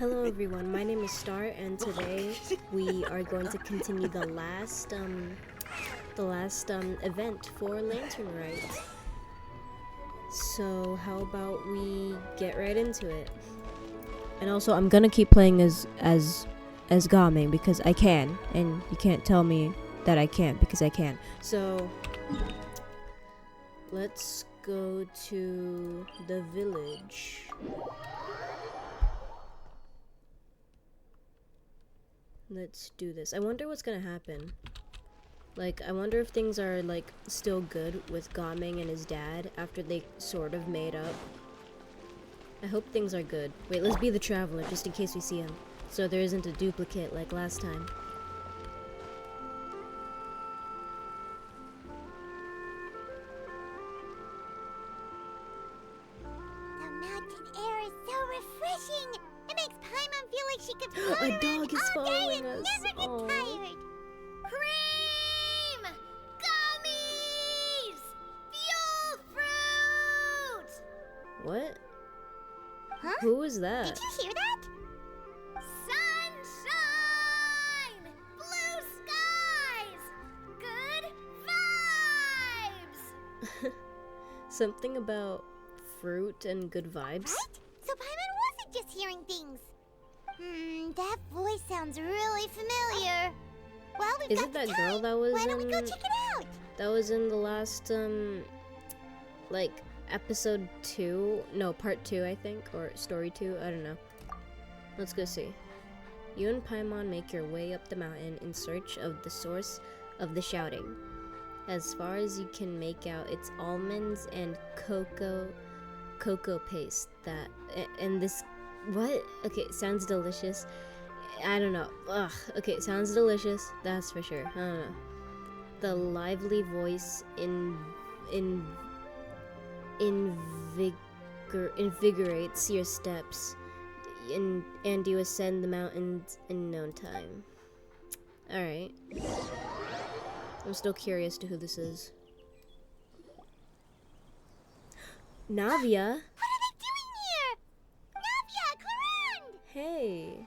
Hello everyone, my name is Star, and today we are going to continue the last event for Lantern Rite. So how about we get right into it? And also, I'm gonna keep playing as Gaming because I can, and you can't tell me that I can't because I can. So let's go to the village. Let's do this. I wonder what's gonna happen. Like, I wonder if things are, like, still good with Gaming and his dad after they sort of made up. I hope things are good. Wait, let's be the traveler just in case we see him. So there isn't a duplicate like last time. The mountain air is so refreshing. It makes Paimon feel like she could float A around dog is all day following and us. never get Aw. tired. Cream! Gummies! Fuel fruit! What? Huh? Who was that? Did you hear that? Sunshine! Blue skies! Good vibes! Something about fruit and good vibes? Right? So Paimon wasn't just hearing things. That voice sounds really familiar. Well, we've Is got it the that time. girl that was Why don't we go in check it out? that was in the last like episode 2? No, part 2, I think, or story 2, I don't know. Let's go see. You and Paimon make your way up the mountain in search of the source of the shouting. As far as you can make out, it's almonds and cocoa paste and this, what? Okay, sounds delicious. I don't know. Ugh. Okay, sounds delicious. That's for sure. I don't know. The lively voice invigorates your steps, and you ascend the mountains in no time. All right. I'm still curious to who this is. Navia. What are they doing here? Navia, Clarande! Hey.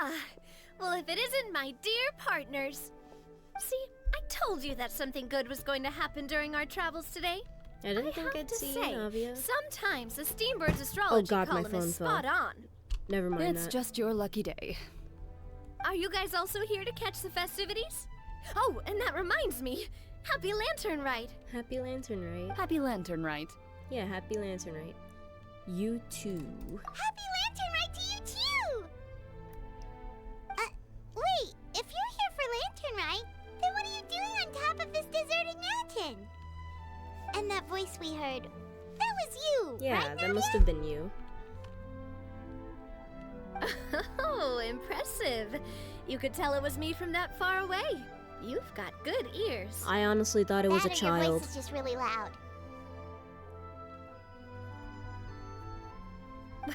Ah, well, if it isn't my dear partners. See, I told you that something good was going to happen during our travels today. I didn't I think have I'd to see you, say, Navia. sometimes the Steambird's astrology God, my column phone is fell. spot on. Never mind It's that. just your lucky day. Are you guys also here to catch the festivities? Oh, and that reminds me. Happy Lantern Rite. Happy Lantern Rite. Happy Lantern, right? Yeah, happy Lantern Rite. You too. Happy Lantern Rite to you too! Wait, if you're here for Lantern Rite, then what are you doing on top of this deserted mountain? And that voice we heard, that was you, Yeah, right, that Navia? must have been you. Oh, impressive. You could tell it was me from that far away. You've got good ears. I honestly thought it was a That or your child. voice is just really loud.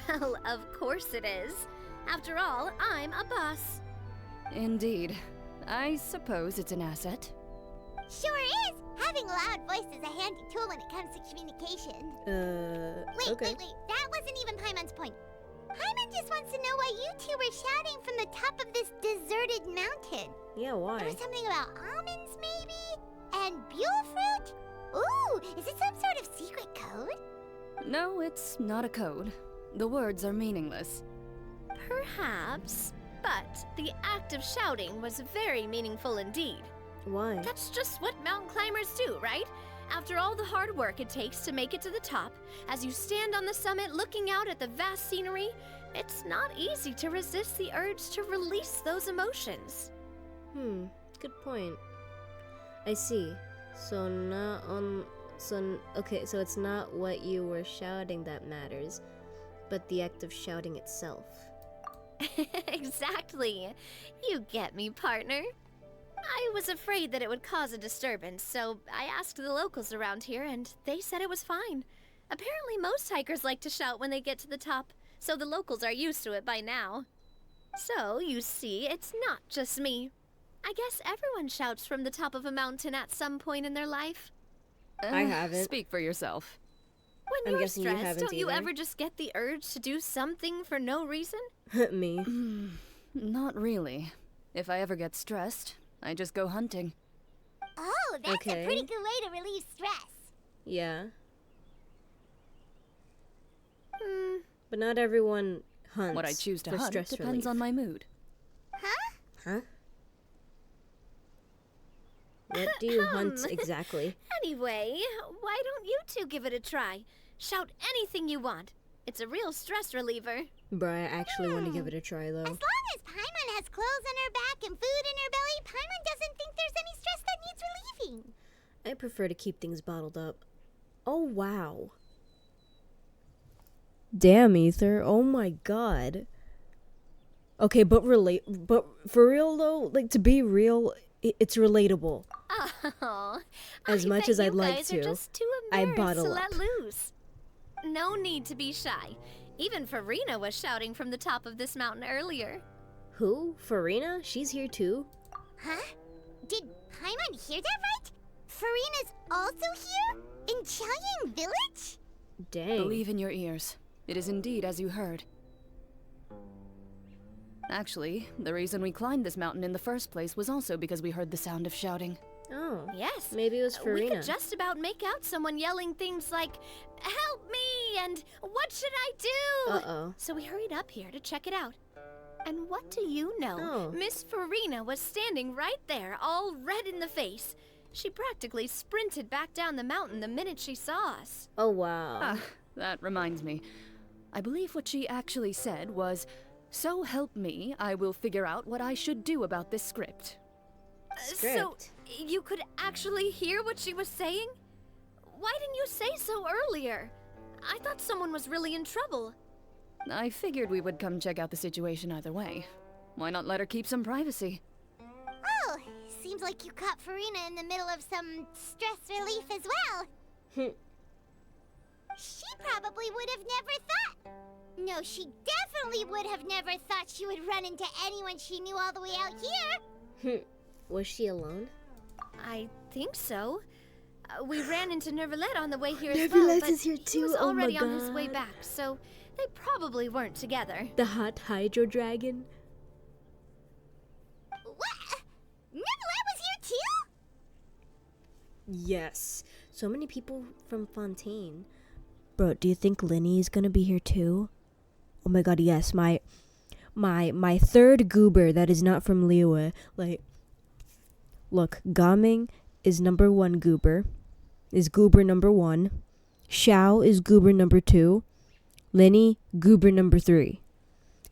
Well, of course it is. After all, I'm a boss. Indeed. I suppose it's an asset. Sure is! Having a loud voice is a handy tool when it comes to communication. Wait, Okay. wait, that wasn't even Paimon's point. Paimon just wants to know why you two were shouting from the top of this deserted mountain. Yeah, why? There was something about almonds, maybe? And buell fruit? Ooh, is it some sort of secret code? No, it's not a code. The words are meaningless. Perhaps, but the act of shouting was very meaningful indeed. Why? That's just what mountain climbers do, right? After all the hard work it takes to make it to the top, as you stand on the summit looking out at the vast scenery, it's not easy to resist the urge to release those emotions. Good point. I see. So so it's not what you were shouting that matters, but the act of shouting itself. Exactly. You get me, partner. I was afraid that it would cause a disturbance, so I asked the locals around here, and they said it was fine. Apparently, most hikers like to shout when they get to the top, so the locals are used to it by now. So, you see, it's not just me. I guess everyone shouts from the top of a mountain at some point in their life. I haven't. Speak for yourself. When I'm you're guessing you stressed, haven't don't you either. ever just get the urge to do something for no reason? Me. Not really. If I ever get stressed, I just go hunting. Oh, that's Okay. a pretty good way to relieve stress. Yeah. Hmm. But not everyone hunts What I choose to for hunt stress depends relief. on my mood. Huh? Huh? What do you hunt exactly? Anyway, why don't you two give it a try? Shout anything you want. It's a real stress reliever. Bruh, I actually want to give it a try As though. long as Paimon has clothes on her back and food in her belly, Paimon doesn't think there's any stress that needs relieving. I prefer to keep things bottled up. Oh wow. Damn, Ether. Oh my god. Okay, but for real though, like to be real, it's relatable. Oh, As I much bet as I'd you like guys to, are just too I embarrassed bottle to up. let loose. No need to be shy. Even Farina was shouting from the top of this mountain earlier. Who? Farina? She's here too? Huh? Did Paimon hear that right? Farina's also here? In Chiang Village? Dang. Believe in your ears. It is indeed as you heard. Actually, the reason we climbed this mountain in the first place was also because we heard the sound of shouting. Oh. Yes. Maybe it was We Farina. could just about make out someone yelling things like, "Help me!" and "What should I do?" Uh-oh. So we hurried up here to check it out. And what do you know? Oh. Miss Farina was standing right there, all red in the face. She practically sprinted back down the mountain the minute she saw us. Oh wow. Ah, that reminds me. I believe what she actually said was, "So help me, I will figure out what I should do about this script." So, Script. you could actually hear what she was saying? Why didn't you say so earlier? I thought someone was really in trouble. I figured we would come check out the situation either way. Why not let her keep some privacy? Oh, seems like you caught Farina in the middle of some stress relief as well. She probably would have never thought. No, she definitely would have never thought she would run into anyone she knew all the way out here. Was she alone? I think so. We ran into Nervalet on the way here as well, Nervalet but is here he too, was oh my already on his way God. back, so they probably weren't together. The hot hydro dragon? What? Neverland was here too? Yes. So many people from Fontaine. Bro, do you think Linny is gonna be here too? Oh my god, yes. My third goober that is not from Liyue. Like, look, Gaming is number 1 goober. Is goober number 1. Xiao is goober number 2. Linny, goober number 3.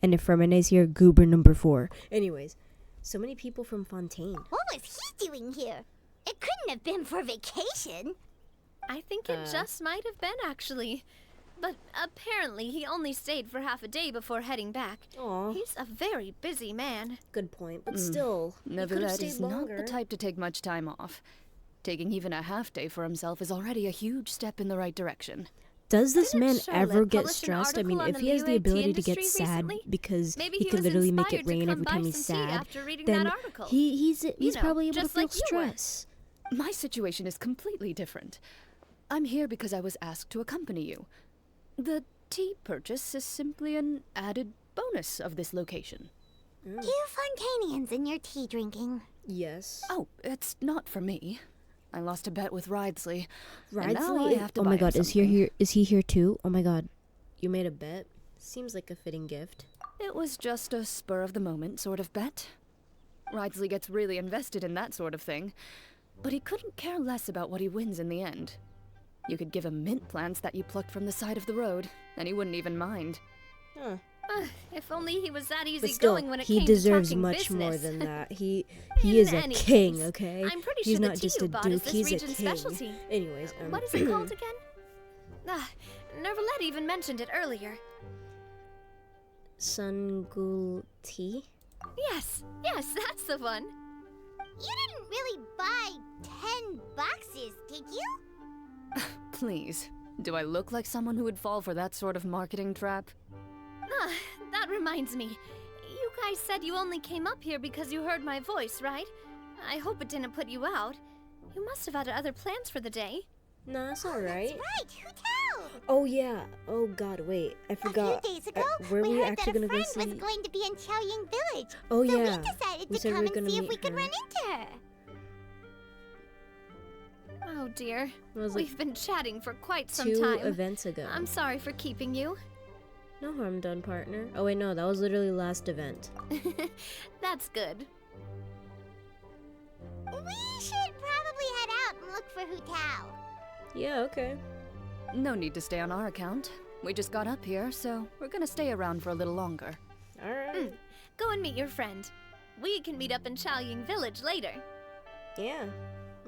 And if Fermane's here, goober number 4. Anyways, so many people from Fontaine. What was he doing here? It couldn't have been for vacation. I think it just might have been, actually. But apparently he only stayed for half a day before heading back. Aw, He's a very busy man. good point. But still, he could have Nevertheless, stayed is not longer. the type to take much time off. Taking even a half day for himself is already a huge step in the right direction. Does this Didn't man Charlotte ever get publish an stressed? I mean, article if on he the has the Liyue tea ability to get industry sad recently? because Maybe he he can was literally make it inspired to rain come every buy time he's some tea sad, after reading then that article. he's know, probably able to just feel like you were. stress. My situation is completely different. I'm here because I was asked to accompany you. The tea purchase is simply an added bonus of this location. You Fontanians and your tea drinking. Yes. Oh, it's not for me. I lost a bet with Ridesley. and now I Ridsley. have to Oh buy my him god, is he something. here? Is he here too? Oh my god, you made a bet. Seems like a fitting gift. It was just a spur of the moment sort of bet. Ridesley gets really invested in that sort of thing, but he couldn't care less about what he wins in the end. You could give him mint plants that you plucked from the side of the road, and he wouldn't even mind. Huh. If only he was that But easygoing still, when it he came deserves to talking much more business. than that. He In is a any king, case, okay? I'm pretty He's sure the not tea just you a bought is duke. this He's a region's king. specialty. Anyways, What is it called again? Nervalet even mentioned it earlier. Sungul tea? Yes, that's the one. You didn't really buy 10 boxes, did you? Please, do I look like someone who would fall for that sort of marketing trap? That reminds me. You guys said you only came up here because you heard my voice, right? I hope it didn't put you out. You must have had other plans for the day. No, it's alright. Right, who told? Oh yeah. Oh god, wait. I forgot. A few days ago, were we we heard actually that a gonna go friend see? was going to be in Chaoying Village. Oh so yeah. we decided We to said we come were and gonna see if meet we could her. run into her. Oh dear. It was like We've been chatting for quite some 2 time. events ago. I'm sorry for keeping you. No harm done, partner. Oh wait, no, that was literally last event. That's good. We should probably head out and look for Hu Tao. Yeah, okay. No need to stay on our account. We just got up here, so we're gonna stay around for a little longer. All right. Go and meet your friend. We can meet up in Chaoying Village later. Yeah.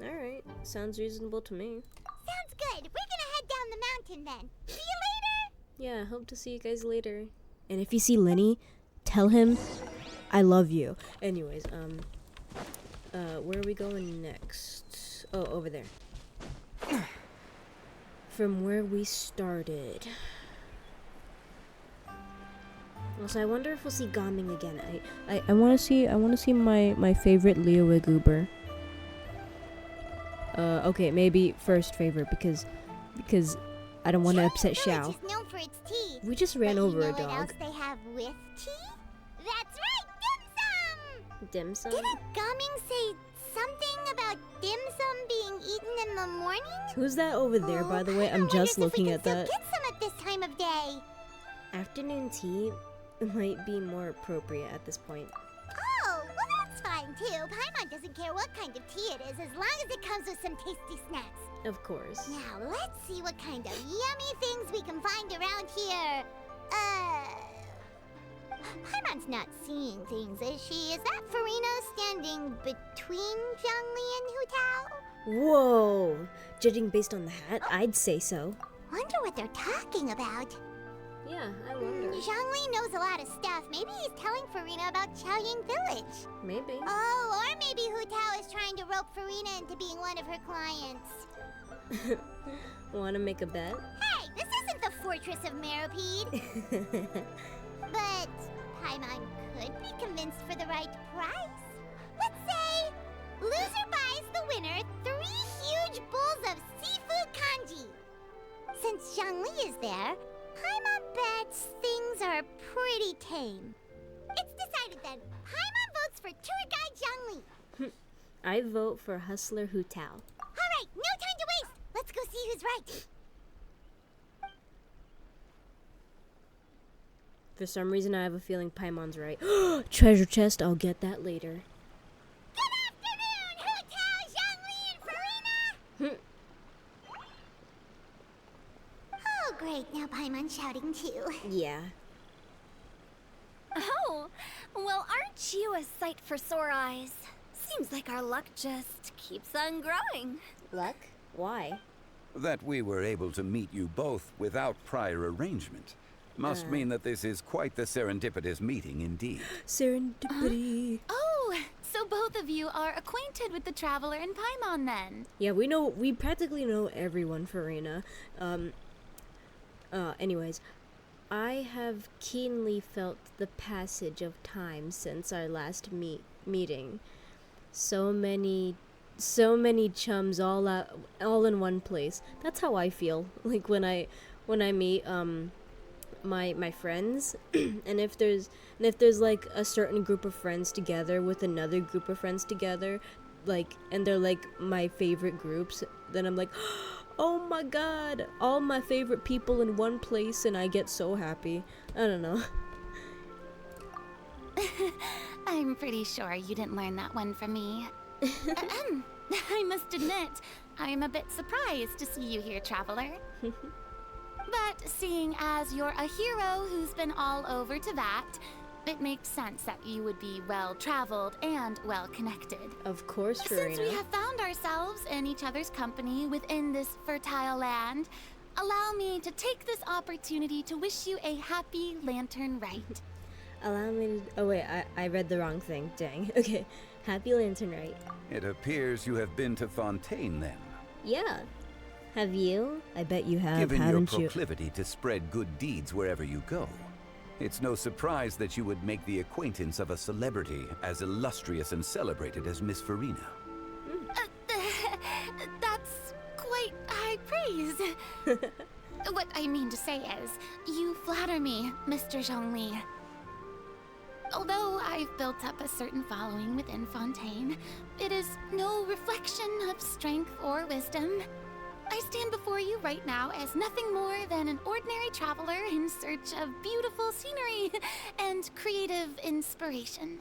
All right. Sounds reasonable to me. Sounds good. We're gonna head down the mountain then. See you later. Yeah, hope to see you guys later. And if you see Lenny, tell him I love you. Anyways, where are we going next? Oh, over there. From where we started. Also, I wonder if we'll see Gaming again. I want to see my favorite Leo Goober. Okay, maybe first favorite because I don't want to upset Chaoying Xiao. Village is known for its tea. We just ran But over you know a what else dog. they have with tea? That's right, dim sum. Dim sum? Didn't Gaming say something about dim sum being eaten in the morning? Who's that over there, by the way? I'm just looking at that. Get some at this time of day. Afternoon tea might be more appropriate at this point. Oh, well that's fine too. Paimon doesn't care what kind of tea it is as long as it comes with some tasty snacks. Of course. Now let's see what kind of yummy things we can find around here. Paimon's not seeing things, is she? Is that Farina standing between Zhongli and Hu Tao? Whoa! Judging based on the hat, I'd say so. Wonder what they're talking about. Yeah, I wonder. Zhongli knows a lot of stuff. Maybe he's telling Farina about Chaoying Village. Maybe. Oh, or maybe Hu Tao is trying to rope Farina into being one of her clients. Want to make a bet? Hey, this isn't the Fortress of Meropide. But Paimon could be convinced for the right price. Let's say loser buys the winner 3 huge bowls of seafood kanji. Since Zhongli is there, Paimon bets things are pretty tame. It's decided then. Paimon votes for tour guide Zhongli. I vote for Hustler Hu Tao. All right, no time to waste. Let's go see who's right. For some reason, I have a feeling Paimon's right. Treasure chest, I'll get that later. Good afternoon, Hu Tao, Zhongli, and Farina. Oh, great. Now Paimon's shouting too. Yeah. Oh, well, aren't you a sight for sore eyes? Seems like our luck just keeps on growing. Luck? Why? That we were able to meet you both without prior arrangement must mean that this is quite the serendipitous meeting indeed. Serendipity. Oh, so both of you are acquainted with the Traveler and Paimon then? Yeah, we practically know everyone, Farina. Anyways, I have keenly felt the passage of time since our last meeting. So many chums all in one place. That's how I feel. Like when I meet my friends, and if there's like a certain group of friends together with another group of friends together, like, and they're like my favorite groups, then I'm like, oh my god, all my favorite people in one place, and I get so happy. I don't know. I'm pretty sure you didn't learn that one from me. I must admit, I'm a bit surprised to see you here, Traveler. But seeing as you're a hero who's been all over to that, it makes sense that you would be well-traveled and well-connected. Of course, Farina. Since we have found ourselves in each other's company within this fertile land, allow me to take this opportunity to wish you a happy Lantern Rite. Allow me to... Oh wait, I read the wrong thing. Dang. Okay. Happy Lantern Rite. It appears you have been to Fontaine then. Yeah. Have you? I bet you have, Given your haven't you? proclivity to spread good deeds wherever you go, it's no surprise that you would make the acquaintance of a celebrity as illustrious and celebrated as Miss Farina. That's quite high praise. What I say is, you flatter me, Mr. Zhongli. Although I've built up a certain following within Fontaine, it is no reflection of strength or wisdom. I stand before you right now as nothing more than an ordinary traveler in search of beautiful scenery and creative inspiration.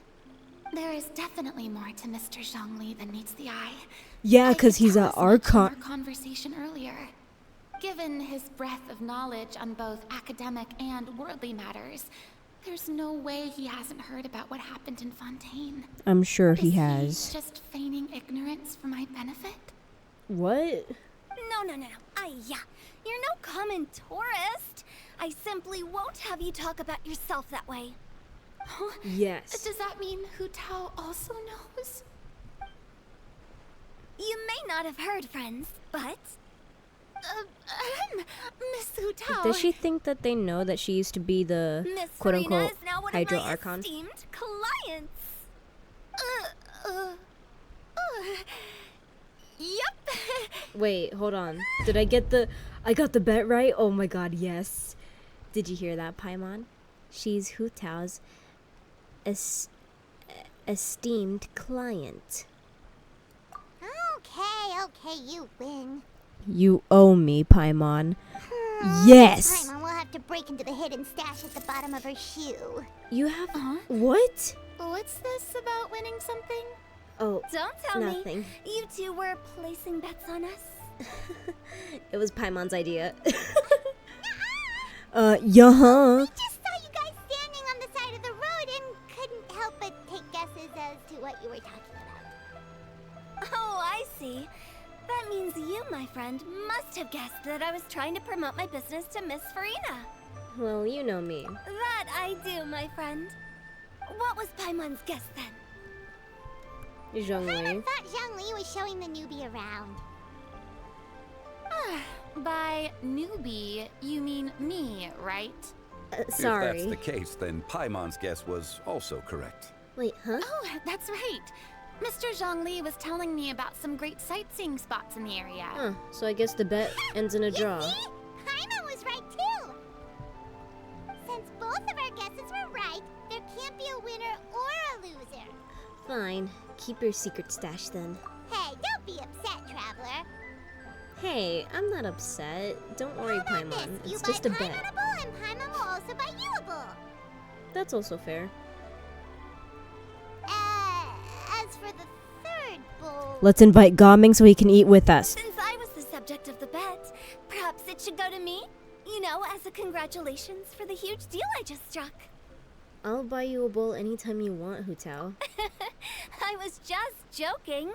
There is definitely more to Mr. Zhongli than meets the eye. Yeah, I because could he's tell a as much from archon. our conversation earlier. Given his breadth of knowledge on both academic and worldly matters, there's no way he hasn't heard about what happened in Fontaine. I'm sure Is he has. just feigning ignorance for my benefit? What? No. Yeah. You're no common tourist. I simply won't have you talk about yourself that way. Huh? Yes. Does that mean Hu Tao also knows? You may not have heard, friends, but Miss Hu Tao. Does she think that they know that she used to be the Miss quote-unquote Farina is now one Hydro of my Archon? esteemed clients. Yep. Wait, hold on. Did I get I got the bet right? Oh my god, yes. Did you hear that, Paimon? She's Hu Tao's esteemed client. Okay, you win. You owe me, Paimon. Yes! Paimon will have to break into the hidden stash at the bottom of her shoe. You have... Huh? What? What's this about winning something? Oh, Don't tell nothing. me you two were placing bets on us. It was Paimon's idea. We yeah. just saw you guys standing on the side of the road and couldn't help but take guesses as to what you were talking about. Oh, I see. That means you, my friend, must have guessed that I was trying to promote my business to Miss Farina. Well, you know me. That I do, my friend. What was Paimon's guess then? Zhongli. I thought Zhongli was showing the newbie around. By newbie, you mean me, right? Sorry. If that's the case, then Paimon's guess was also correct. Wait, huh? Oh, that's right. Mr. Zhongli was telling me about some great sightseeing spots in the area. Huh, so I guess the bet ends in a draw. You see? Paimon was right too. Since both of our guesses were right, there can't be a winner or a loser. Fine. Keep your secret stash then. Hey, don't be upset, traveler. Hey, I'm not upset. Don't worry, How about Paimon. this? You It's buy just a bet. Paimonable and Paimon will also buy youable. That's also fair. As for the third bowl... Let's invite Gaming so he can eat with us. Since I was the subject of the bet, perhaps it should go to me? You know, as a congratulations for the huge deal I just struck. I'll buy you a bowl anytime you want, Hu Tao. I was just joking.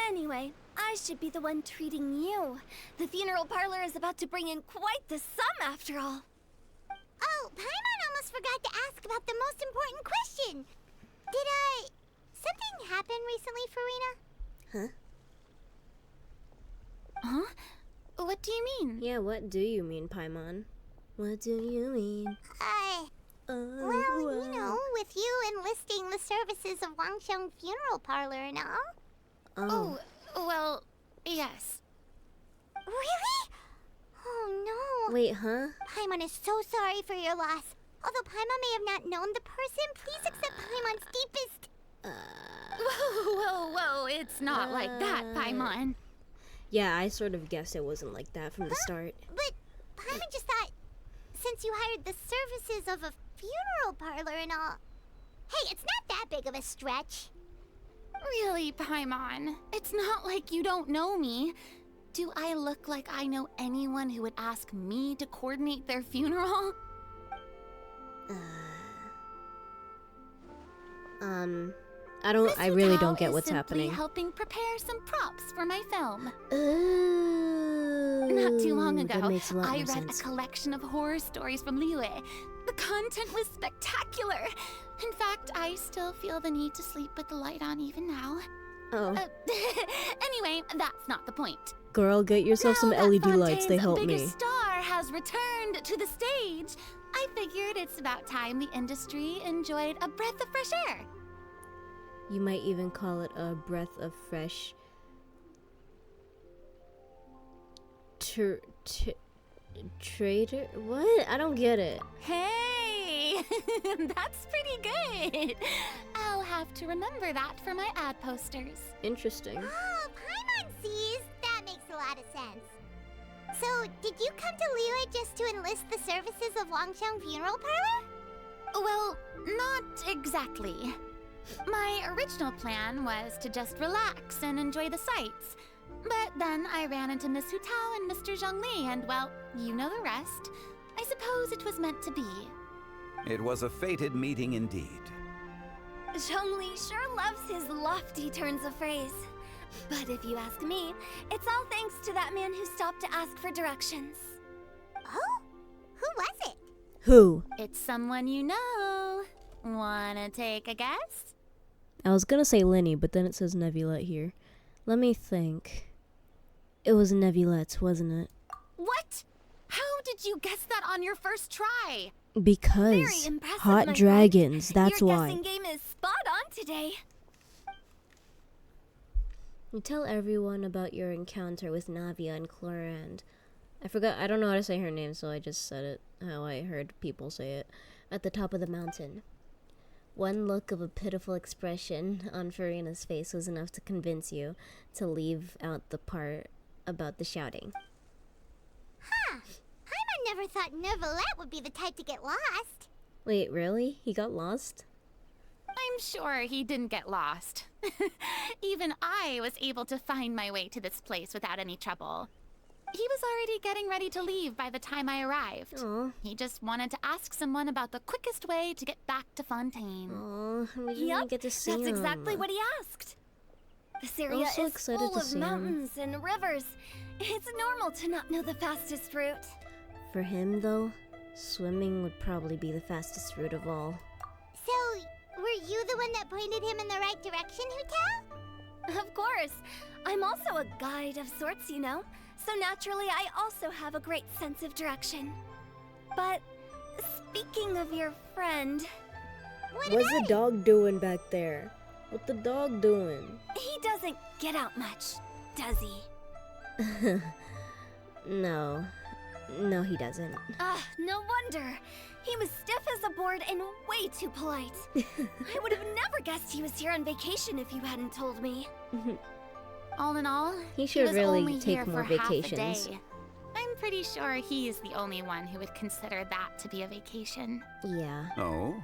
Anyway, I should be the one treating you. The funeral parlor is about to bring in quite the sum after all. Oh, Paimon almost forgot to ask about the most important question. Something happen recently, Farina? Huh? What do you mean? Yeah, what do you mean, Paimon? What do you mean? Well, you know, with you enlisting the services of Wangsheng Funeral Parlor and all. Oh. Well, yes. Really? Oh no. Wait, huh? Paimon is so sorry for your loss. Although Paimon may have not known the person, please accept Paimon's deepest... Whoa, it's not like that, Paimon. Yeah, I sort of guessed it wasn't like that from the start. But Paimon just thought, since you hired the services of a funeral parlor and all... Hey, it's not that big of a stretch. Really, Paimon? It's not like you don't know me. Do I look like I know anyone who would ask me to coordinate their funeral? I really Hu Tao don't get is what's simply happening. helping prepare some props for my film. Ooh, Not too long ago, that makes a lot I more read sense. a collection of horror stories from Liyue. The content was spectacular. In fact, I still feel the need to sleep with the light on even now. Oh, Anyway, that's not the point. girl, get yourself some Now that LED lights. They Fontaine's help biggest me. star has returned to the stage. I figured it's about time the industry enjoyed a breath of fresh air. You might even call it a breath of fresh Traitor? What? I don't get it. Hey, that's pretty good. I'll have to remember that for my ad posters. Interesting. Oh, Paimon sees. That makes a lot of sense. So, did you come to Liyue just to enlist the services of Longsheng Funeral Parlor? Well, not exactly. My original plan was to just relax and enjoy the sights. But then I ran into Miss Hutao and Mr. Zhongli, and well, you know the rest. I suppose it was meant to be. It was a fated meeting indeed. Zhongli sure loves his lofty turns of phrase. But if you ask me, it's all thanks to that man who stopped to ask for directions. Oh? Who was it? Who? It's someone you know. Wanna take a guess? I was gonna say Lenny, but then it says Nebulette here. Let me think. It was Nebulette, wasn't it? What? How did you guess that on your first try? Very Because impressive, hot my dragons, friend. that's Your why. guessing game is spot on today. You tell everyone about your encounter with Navia and Clorand. I don't know how to say her name, so I just said it how I heard people say it. At the top of the mountain. One look of a pitiful expression on Farina's face was enough to convince you to leave out the part about the shouting. Huh. Paimon never thought Neuvillette would be the type to get lost. Wait, really? He got lost? I'm sure he didn't get lost. Even I was able to find my way to this place without any trouble. He was already getting ready to leave by the time I arrived. Aw. He just wanted to ask someone about the quickest way to get back to Fontaine. Aw, we didn't Yep, get to see that's him. exactly what he asked. This area so is excited full to of see him. mountains and rivers. It's normal to not know the fastest route. For him, though, swimming would probably be the fastest route of all. So, were you the one that pointed him in the right direction, Hutao? Of course. I'm also a guide of sorts, you know. So naturally, I also have a great sense of direction. But speaking of your friend, What's the dog doing back there? What the dog doing? he doesn't get out much, does he? No. No, he doesn't. Ah, no wonder. He was stiff as a board and way too polite. I would have never guessed he was here on vacation if you hadn't told me. All in all, He should was really only take here more for half a vacations. day. I'm pretty sure he is the only one who would consider that to be a vacation. Yeah. Oh?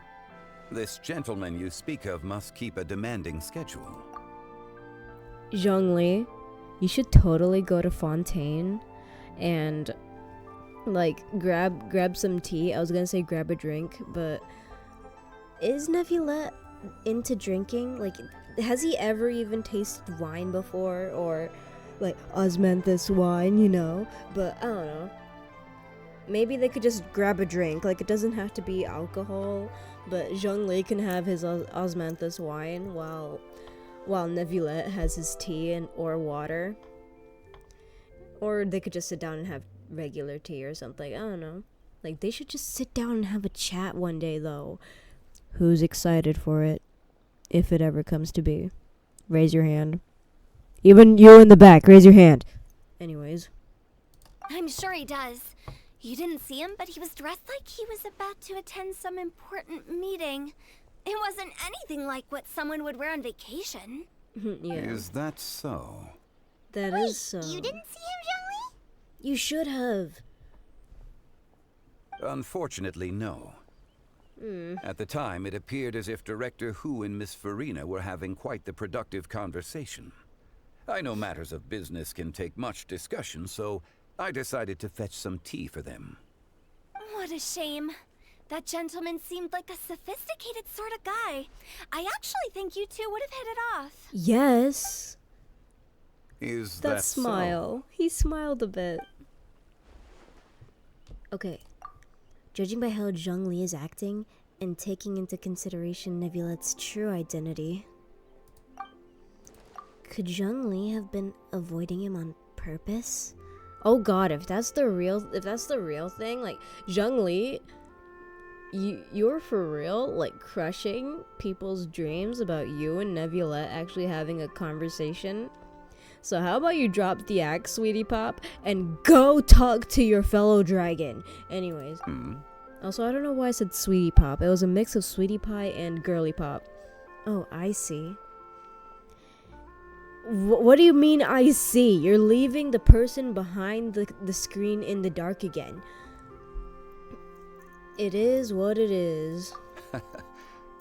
This gentleman you speak of must keep a demanding schedule. Zhongli, you should totally go to Fontaine and like grab some tea. I was gonna say grab a drink, but is Neuvillette into drinking? Like, has he ever even tasted wine before, or like osmanthus wine, you know? But I don't know. Maybe they could just grab a drink. Like, it doesn't have to be alcohol, but Zhongli can have his osmanthus wine while Neuvillette has his tea and or water. Or they could just sit down and have regular tea or something. I don't know. Like, they should just sit down and have a chat one day, though. Who's excited for it? If it ever comes to be. Raise your hand. Even you in the back, raise your hand. Anyways. I'm sure he does. You didn't see him, but he was dressed like he was about to attend some important meeting. It wasn't anything like what someone would wear on vacation. Yeah, Is that so? that Wait, is so. you didn't see him, Zhongli? You should have. Unfortunately, no. At the time, it appeared as if Director Hu and Miss Farina were having quite the productive conversation. I know matters of business can take much discussion, so I decided to fetch some tea for them. What a shame. That gentleman seemed like a sophisticated sort of guy. I actually think you two would have hit it off. Yes. Is That that smile. He smiled a bit. Okay. Judging by how Zhongli is acting, and taking into consideration Neuvillette's true identity, could Zhongli have been avoiding him on purpose? Oh god, if that's the real thing, like, Zhongli, you're for real, like, crushing people's dreams about you and Neuvillette actually having a conversation? So how about you drop the axe, Sweetie Pop, and go talk to your fellow dragon? Anyways. Also, I don't know why I said Sweetie Pop. It was a mix of Sweetie Pie and Girly Pop. Oh, I see. What do you mean I see? You're leaving the person behind the screen in the dark again. It is what it is.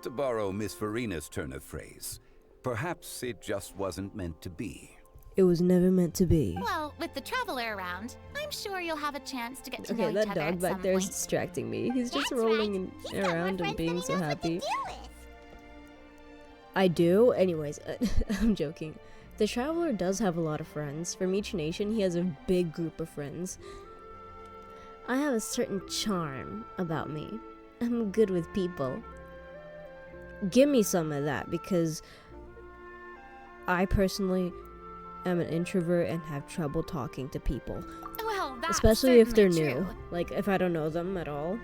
To borrow Miss Farina's turn of phrase, perhaps it just wasn't meant to be. It was never meant to be. Well, with the traveler around, I'm sure you'll have a chance to get to know Okay, each that other dog at back some there is point. distracting me. He's just That's rolling right. He's got more around and friends being than he so knows what to happy. deal with. I do? Anyways, I'm joking. The traveler does have a lot of friends. From each nation, he has a big group of friends. I have a certain charm about me. I'm good with people. Give me some of that, because I personally am an introvert and have trouble talking to people. Well, that's Especially if they're certainly new. true. Like, if I don't know them at all.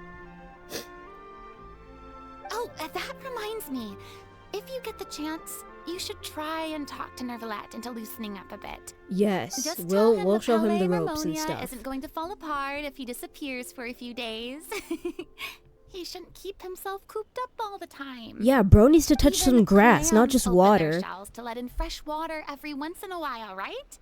Oh, that reminds me. If you get the chance, you should try and talk to Nervalette into loosening up a bit. Yes, Just tell him we'll that show him the Palais ropes and Ramonia stuff. isn't going to fall apart if he disappears for a few days. He shouldn't keep himself cooped up all the time. Yeah, bro needs to touch Even some grass, not clams just open water. their shells to let in fresh water every once in a while, right?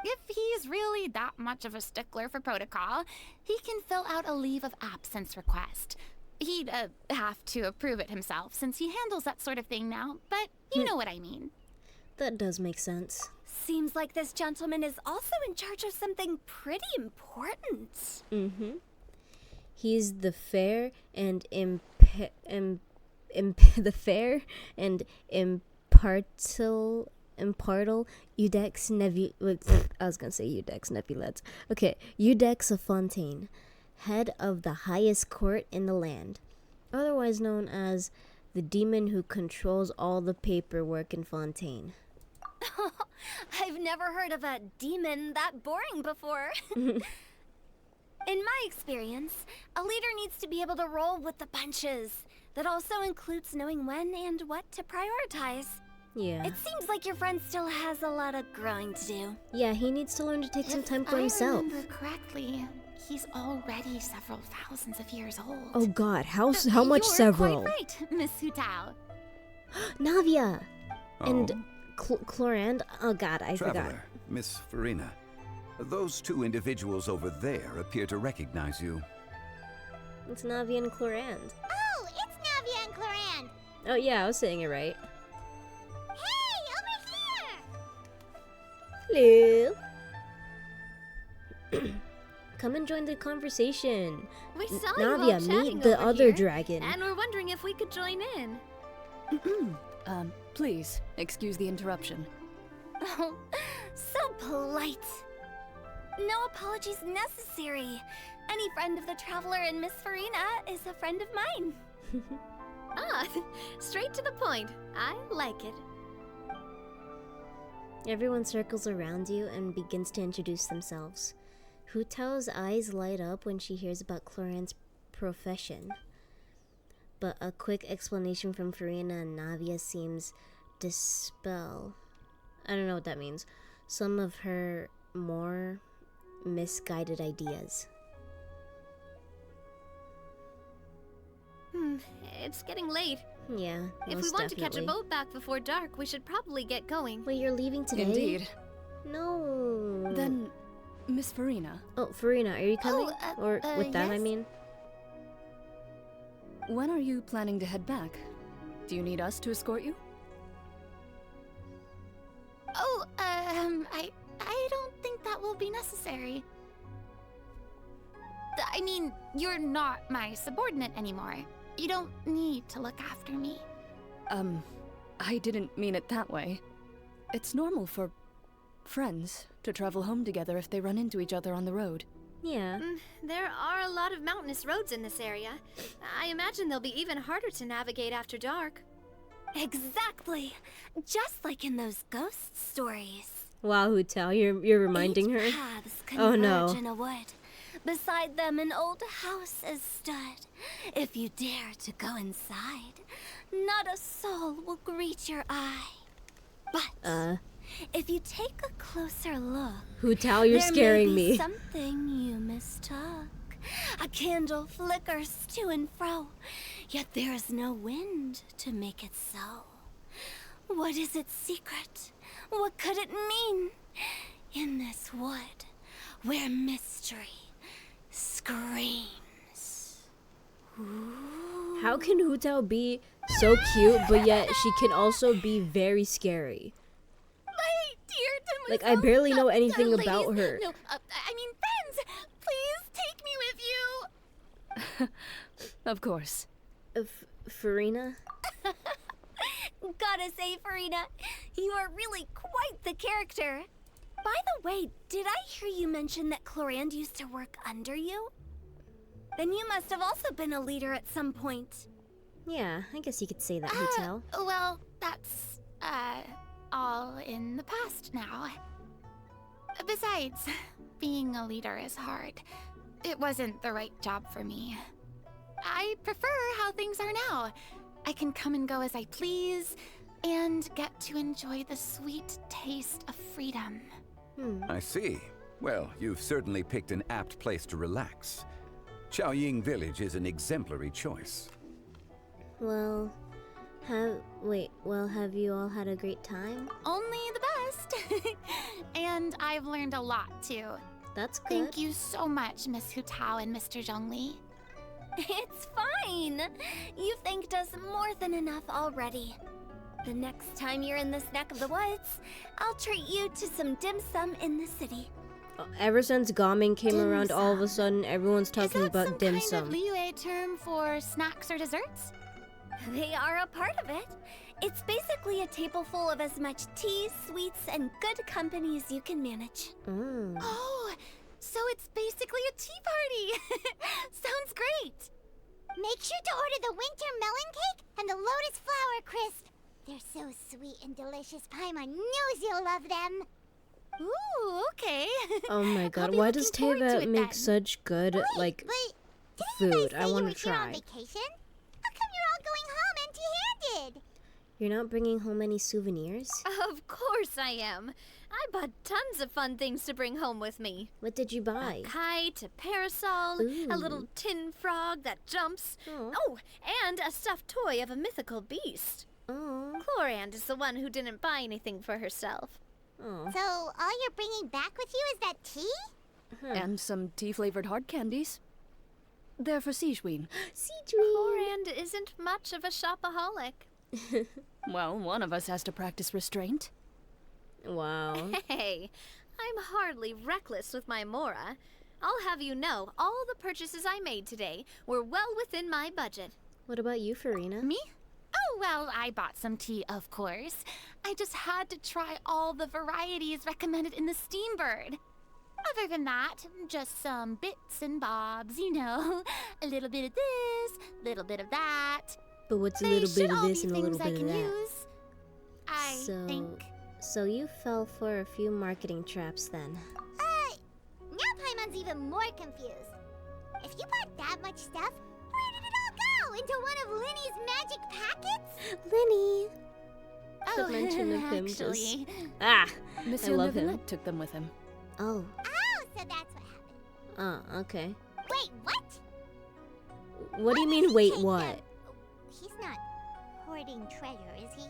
If he's really that much of a stickler for protocol, he can fill out a leave of absence request. He'd have to approve it himself since he handles that sort of thing now, but you know what I mean. That does make sense. Seems like this gentleman is also in charge of something pretty important. Mm-hmm. He's the fair and the fair and impartial Udex Nevi. I was gonna say Udex Nebulets. Okay, Udex of Fontaine, head of the highest court in the land, otherwise known as the demon who controls all the paperwork in Fontaine. I've never heard of a demon that boring before. In my experience, a leader needs to be able to roll with the punches. That also includes knowing when and what to prioritize. Yeah. It seems like your friend still has a lot of growing to do. Yeah, he needs to learn to take some time for himself. If I remember correctly, he's already several thousands of years old. Oh God, how much You're several? quite right, Miss Hutao. Navia and Oh, Chlorand. Oh God, I forgot. Traveler, Miss Farina. Those two individuals over there appear to recognize you. It's Navia and Chlorand. Oh, it's Navia and Cloran. Oh yeah, I was saying it right. Hey, over here! Hello. Come and join the conversation. We saw you all Navia, chatting meet the over other here, dragon. and we're wondering if we could join in. Please, excuse the interruption. Oh, so polite. No apologies necessary. Any friend of the traveler and Miss Farina is a friend of mine. Ah, straight to the point. I like it. Everyone circles around you and begins to introduce themselves. Hutao's eyes light up when she hears about Chlorand's profession. But a quick explanation from Farina and Navia seems dispel. I don't know what that means. Some of her more misguided ideas. It's getting late. Yeah, If we most want to catch a definitely. boat back before dark, we should probably get going. Wait, you're leaving today? Indeed. No. Then, Miss Farina, Oh, Farina, are you coming? Or with them, I yes. mean? when are you planning to head back? Do you need us to escort you? Oh, I don't think that will be necessary. I mean, you're not my subordinate anymore. You don't need to look after me. I didn't mean it that way. It's normal for friends to travel home together if they run into each other on the road. Yeah. There are a lot of mountainous roads in this area. I imagine they'll be even harder to navigate after dark. Exactly. Just like in those ghost stories. Wow, Hutao, you're reminding her. Eight paths Oh, converge no. in a wood. Beside them an old house is stood. If you dare to go inside, not a soul will greet your eye. But if you take a closer look, Hu Tao, you're scaring there may be me. something you mistook. A candle flickers to and fro, yet there is no wind to make it so. What is its secret? What could it mean? In this wood, where mystery screams. Ooh. How can Hu Tao be so cute, but yet she can also be very scary? My dear demoiselle, Like, I barely know anything about ladies, her. No, I mean friends, please take me with you. Of course. Farina? Gotta say, Farina, you are really quite the character. By the way, did I hear you mention that Clorand used to work under you? Then you must have also been a leader at some point. Yeah, I guess you could say that, Hu Tao. Well, that's, all in the past now. Besides, being a leader is hard. It wasn't the right job for me. I prefer how things are now. I can come and go as I please, and get to enjoy the sweet taste of freedom. I see. Well, you've certainly picked an apt place to relax. Chaoying Village is an exemplary choice. Well, have you all had a great time? Only the best. And I've learned a lot, too. That's good. Thank you so much, Miss Hu Tao and Mr. Zhongli. It's fine. You thanked us more than enough already. The next time you're in this neck of the woods, I'll treat you to some dim sum in the city. Ever since Gaming came Dim around, all of a sum. sudden everyone's talking Is that about dim some kind sum. of Liyue term for snacks or desserts? They are a part of it. It's basically a table full of as much tea, sweets, and good company as you can manage. Oh, so it's basically a tea party. Sounds great. Make sure to order the winter melon cake and the lotus flower crisp. They're so sweet and delicious. Paimon knows you'll love them. Ooh, okay. Oh my I'll god, be why looking does forward to Teva it make then. such good, like, But food? didn't you guys I say want you to were here on try. vacation? How come you're all going home empty-handed? You're not bringing home any souvenirs? Of course I am. I bought tons of fun things to bring home with me. What did you buy? A kite, a parasol, a little tin frog that jumps. Aw. Oh, and a stuffed toy of a mythical beast. Oh. Clorand is the one who didn't buy anything for herself. Oh. So all you're bringing back with you is that tea? And some tea-flavored hard candies. They're for Sijuin. Clorand isn't much of a shopaholic. Well, one of us has to practice restraint. Wow. Hey, I'm hardly reckless with my Mora. I'll have you know, all the purchases I made today were well within my budget. What about you, Farina? Me? Oh, well, I bought some tea, of course. I just had to try all the varieties recommended in the Steambird. Other than that, just some bits and bobs, you know. A little bit of this, little bit of that. But what's a They little should bit of all this be and a little things I bit of can that? use. I think. So you fell for a few marketing traps then. Now Paimon's even more confused. If you bought that much stuff, where did it all go? Into one of Linny's magic packets? Linny! Oh, The mention of him just... actually, Ah! Monsieur love him. Neuvillette took them with him. Oh. Oh, so that's what happened. Oh, okay. Wait, what? What do you Why mean, does he wait, take what? them? He's not hoarding treasure, is he?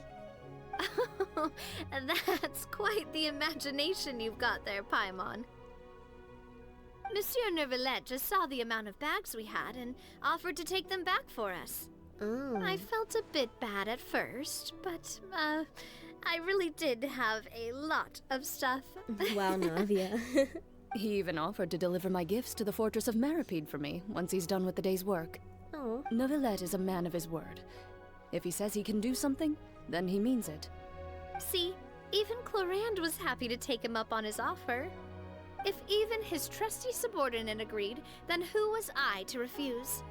That's quite the imagination you've got there, Paimon. Monsieur Neuvillette just saw the amount of bags we had and offered to take them back for us. Oh. I felt a bit bad at first, but, I really did have a lot of stuff. Wow, Navia. He even offered to deliver my gifts to the Fortress of Maripede for me once he's done with the day's work. Oh. Neuvillette is a man of his word. If he says he can do something, then he means it. See, even Clorand was happy to take him up on his offer. If even his trusty subordinate agreed, then who was I to refuse?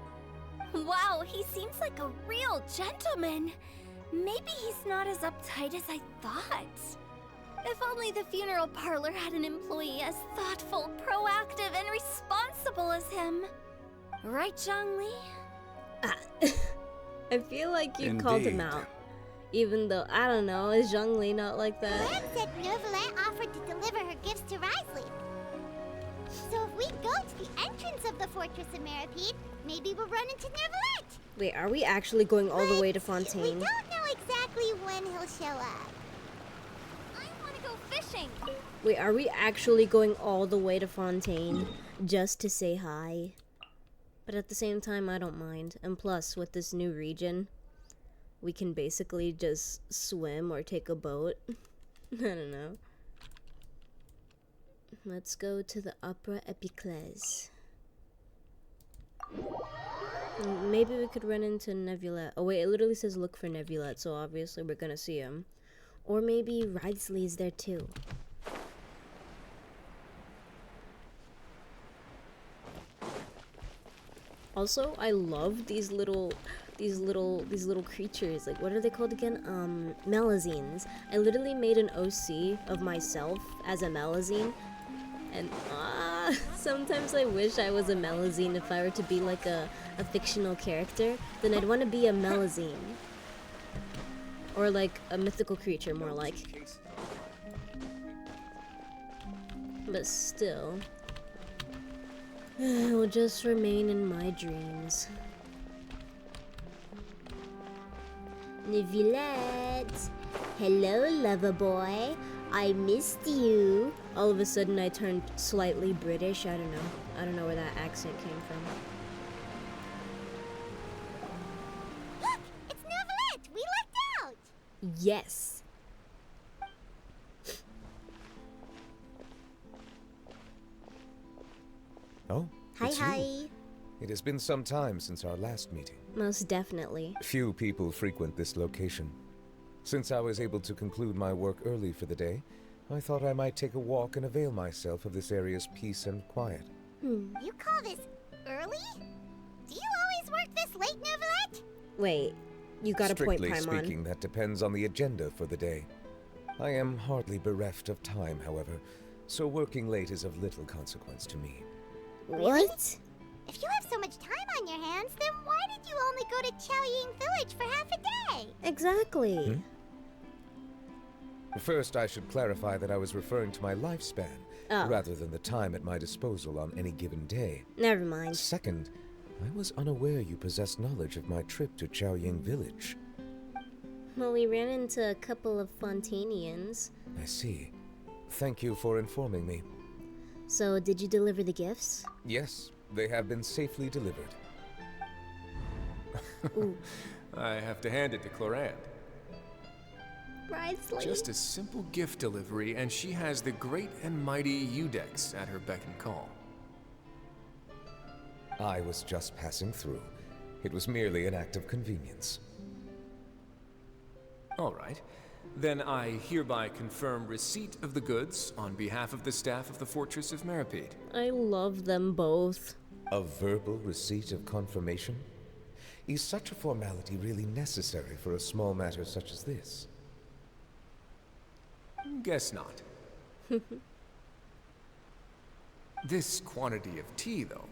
Wow, he seems like a real gentleman. Maybe he's not as uptight as I thought. If only the funeral parlor had an employee as thoughtful, proactive, and responsible as him. Right, Zhongli? I feel like you called him Indeed. out. Even though, I don't know, is Zhongli not like that? Lan said Neuvillette offered to deliver her gifts to Risley. So if we go to the entrance of the Fortress of Meripede, maybe we'll run into Neuvillette. Wait, are we actually going all the way to We Fontaine? don't know exactly when he'll show up. I want to go fishing. Wait, are we actually going all the way to Fontaine just to say hi? But at the same time, I don't mind. And plus, with this new region, we can basically just swim or take a boat. I don't know. Let's go to the Opera Epiclese. Maybe we could run into Neuvillette. Oh wait, it literally says look for Neuvillette, so obviously we're gonna see him. Or maybe Ridesley is there too. Also, I love these little creatures. Like, what are they called again? Melazines. I literally made an OC of myself as a Melazine. And sometimes I wish I was a Melazine. If I were to be like a fictional character, then I'd want to be a Melazine. Or like a mythical creature, more like. But still, it will just remain in my dreams. Neuvillette! Hello, lover boy. I missed you. All of a sudden, I turned slightly British. I don't know. I don't know where that accent came from. Look, it's Neuvillette. We lucked out. Yes. Oh, Hi, it's you. hi. It has been some time since our last meeting. Most definitely. Few people frequent this location. Since I was able to conclude my work early for the day, I thought I might take a walk and avail myself of this area's peace and quiet. You call this early? Do you always work this late, Neuvillette? Wait, you got a point, Strictly Paimon. speaking, that depends on the agenda for the day. I am hardly bereft of time, however, so working late is of little consequence to me. What? If you have so much time on your hands, then why did you only go to Chaoying Village for half a day? Exactly. First, I should clarify that I was referring to my lifespan, Oh. rather than the time at my disposal on any given day. Never mind. Second, I was unaware you possessed knowledge of my trip to Chaoying Village. Well, we ran into a couple of Fontanians. I see. Thank you for informing me. So, did you deliver the gifts? Yes, they have been safely delivered. I have to hand it to Clorant. Risley. Just a simple gift delivery, and she has the great and mighty Udex at her beck and call. I was just passing through. It was merely an act of convenience. All right. Then I hereby confirm receipt of the goods on behalf of the staff of the Fortress of Meripede. I love them both. A verbal receipt of confirmation? Is such a formality really necessary for a small matter such as this? Guess not. This quantity of tea, though,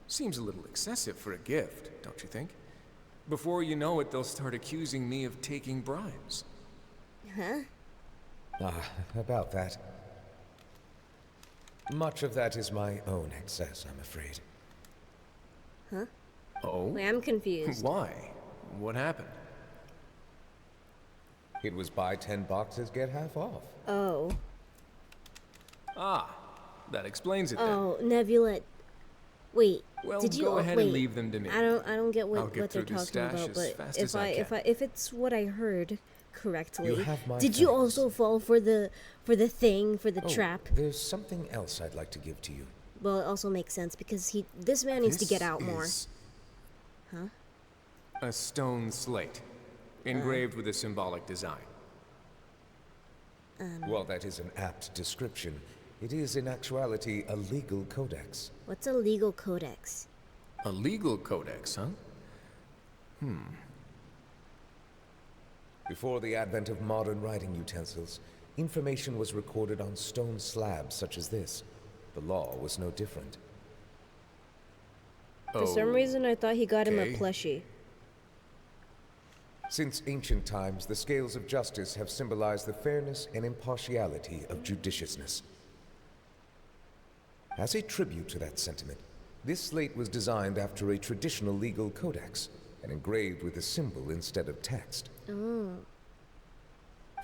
seems a little excessive for a gift, don't you think? Before you know it, they'll start accusing me of taking bribes. Huh? About that. Much of that is my own excess, I'm afraid. Huh? Oh? Wait, I'm confused. Why? What happened? It was buy 10 boxes, get half off. Oh. Ah, that explains it then. Oh, Neuvillette. Wait, Well, did you go ahead wait, and leave them to me. I don't get I'll what get they're through this talking stash about, as but fast if as I can. if it's what I heard correctly, You have my did you thanks. also fall for the trap? There's something else I'd like to give to you. Well, it also makes sense because this man needs to get This out more. is Huh? a stone slate, engraved with a symbolic design. While that is an apt description, it is in actuality a legal codex. What's a legal codex? A legal codex, huh? Before the advent of modern writing utensils, information was recorded on stone slabs such as this. The law was no different. For some reason, I thought he got him a okay. plushie. Since ancient times, the scales of justice have symbolized the fairness and impartiality of judiciousness. As a tribute to that sentiment, this slate was designed after a traditional legal codex and engraved with a symbol instead of text. Oh.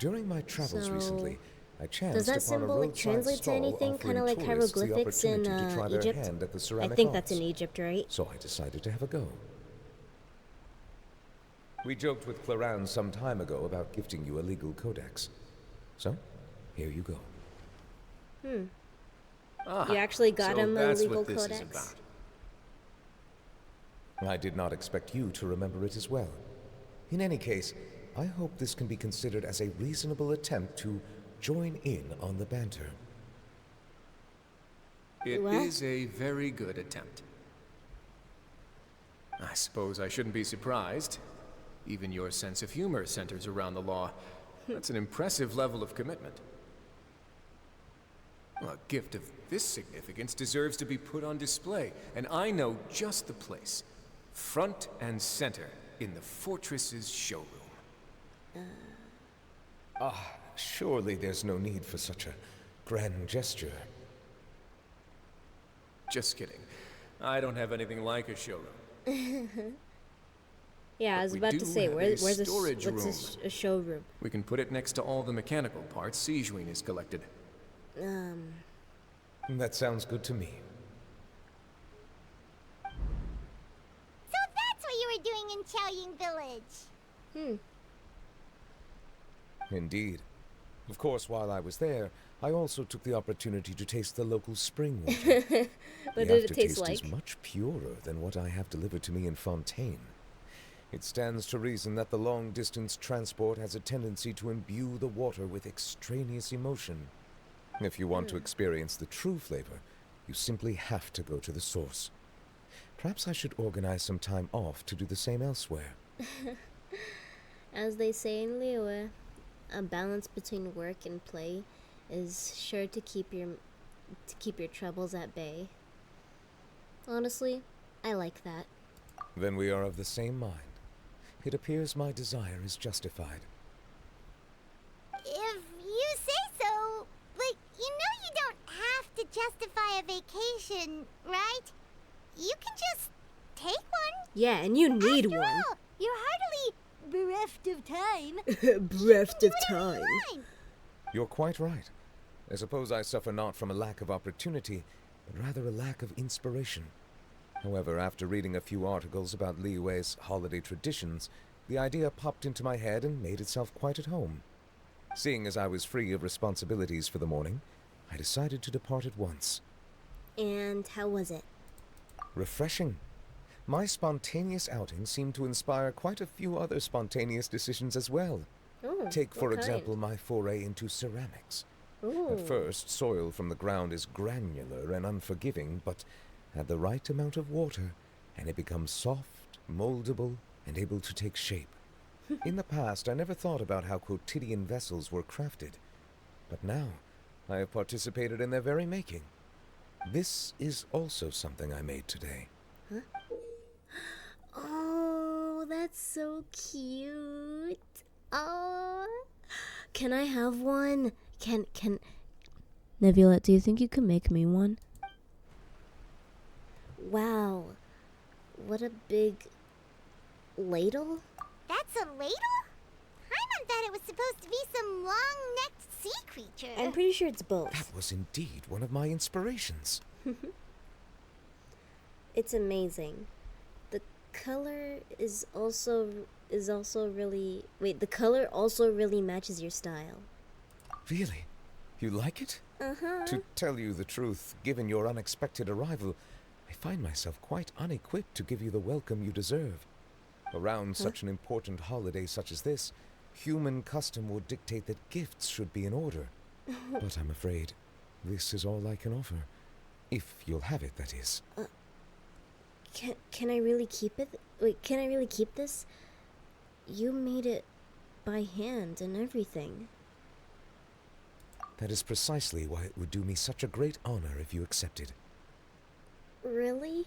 During my travels So, recently, I chanced does that upon a symbol like roadside translate to stall anything? Kind of like offering tourists the hieroglyphics in opportunity to try their Egypt? hand at the I ceramic think that's arts. in Egypt, right? So I decided to have a go. We joked with Claran some time ago about gifting you a legal codex. So, here you go. You actually got so him a that's legal what this codex? is about. I did not expect you to remember it as well. In any case, I hope this can be considered as a reasonable attempt to join in on the banter. It What? is a very good attempt. I suppose I shouldn't be surprised. Even your sense of humor centers around the law. That's an impressive level of commitment. Well, a gift of this significance deserves to be put on display, and I know just the place. Front and center in the fortress's showroom. Surely there's no need for such a grand gesture. Just kidding. I don't have anything like a showroom. Yeah, I But was we about do to say, have a where's this? storage What's room. this? A showroom? We can put it next to all the mechanical parts Sijuin has collected. That sounds good to me. So that's what you were doing in Chaoying Village. Indeed. Of course, while I was there, I also took the opportunity to taste the local spring water. What The did it taste aftertaste like? is much purer than what I have delivered to me in Fontaine. It stands to reason that the long-distance transport has a tendency to imbue the water with extraneous emotion. If you want to experience the true flavor, you simply have to go to the source. Perhaps I should organize some time off to do the same elsewhere. As they say in Liyue, a balance between work and play is sure to keep your troubles at bay. Honestly, I like that. Then we are of the same mind. It appears my desire is justified. If you say so, but you know you don't have to justify a vacation, right? You can just take one. Yeah, and you need After one. all, you're hardly bereft of time. Breath of Whatever time. you want. You're quite right. I suppose I suffer not from a lack of opportunity, but rather a lack of inspiration. However, after reading a few articles about Liyue's holiday traditions, the idea popped into my head and made itself quite at home. Seeing as I was free of responsibilities for the morning, I decided to depart at once. And how was it? Refreshing. My spontaneous outing seemed to inspire quite a few other spontaneous decisions as well. Oh, Take, for what kind? example, my foray into ceramics. Ooh. At first, soil from the ground is granular and unforgiving, but add the right amount of water, and it becomes soft, moldable, and able to take shape. In the past, I never thought about how quotidian vessels were crafted, but now I have participated in their very making. This is also something I made today. Oh, that's so cute. Oh, can I have one? Can Nebula, do you think you can make me one? Wow, what a big ladle. That's a ladle? Paimon thought it was supposed to be some long-necked sea creature. I'm pretty sure it's both. That was indeed one of my inspirations. It's amazing. The color is also really the color also really matches your style. Really? You like it? Uh-huh. To tell you the truth, given your unexpected arrival, I find myself quite unequipped to give you the welcome you deserve. Around such an important holiday such as this, human custom would dictate that gifts should be in order. But I'm afraid this is all I can offer. If you'll have it, that is. Can I really keep it? Wait, can I really keep this? You made it by hand and everything. That is precisely why it would do me such a great honor if you accepted. Really?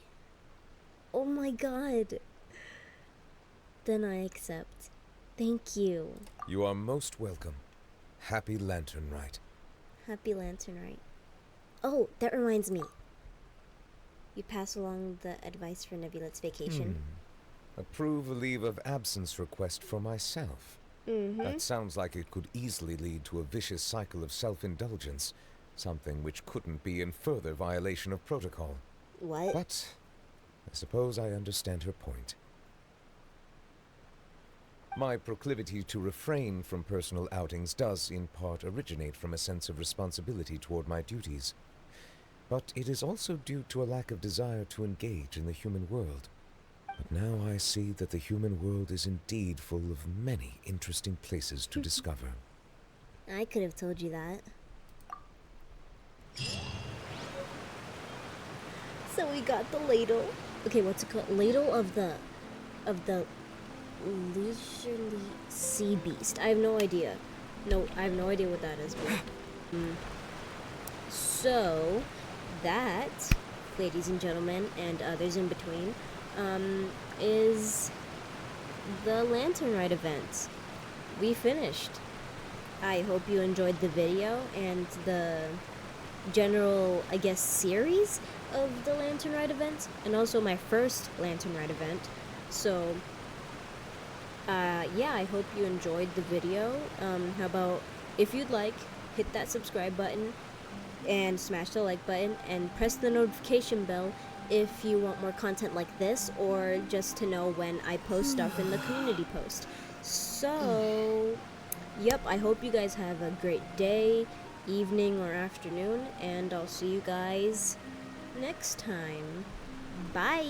Oh my god. Then I accept. Thank you. You are most welcome. Happy Lantern Rite. Happy Lantern Rite. Oh, that reminds me. You pass along the advice for Nebula's vacation. Approve a leave of absence request for myself. That sounds like it could easily lead to a vicious cycle of self-indulgence, something which couldn't be in further violation of protocol. What? But I suppose I understand her point. My proclivity to refrain from personal outings does, in part, originate from a sense of responsibility toward my duties. But it is also due to a lack of desire to engage in the human world. But now I see that the human world is indeed full of many interesting places to discover. I could have told you that. So we got the ladle. Okay, what's it called? Ladle of the leisurely sea beast. I have no idea. No, I have no idea what that is. But, So that, ladies and gentlemen, and others in between, is the Lantern Rite event. We finished. I hope you enjoyed the video and the general, I guess, series of the Lantern Rite event, and also my first Lantern Rite event. So, yeah, I hope you enjoyed the video. How about, if you'd like, hit that subscribe button and smash the like button and press the notification bell if you want more content like this, or just to know when I post stuff in the community post. So, yep, I hope you guys have a great day, evening, or afternoon, and I'll see you guys next time. Bye!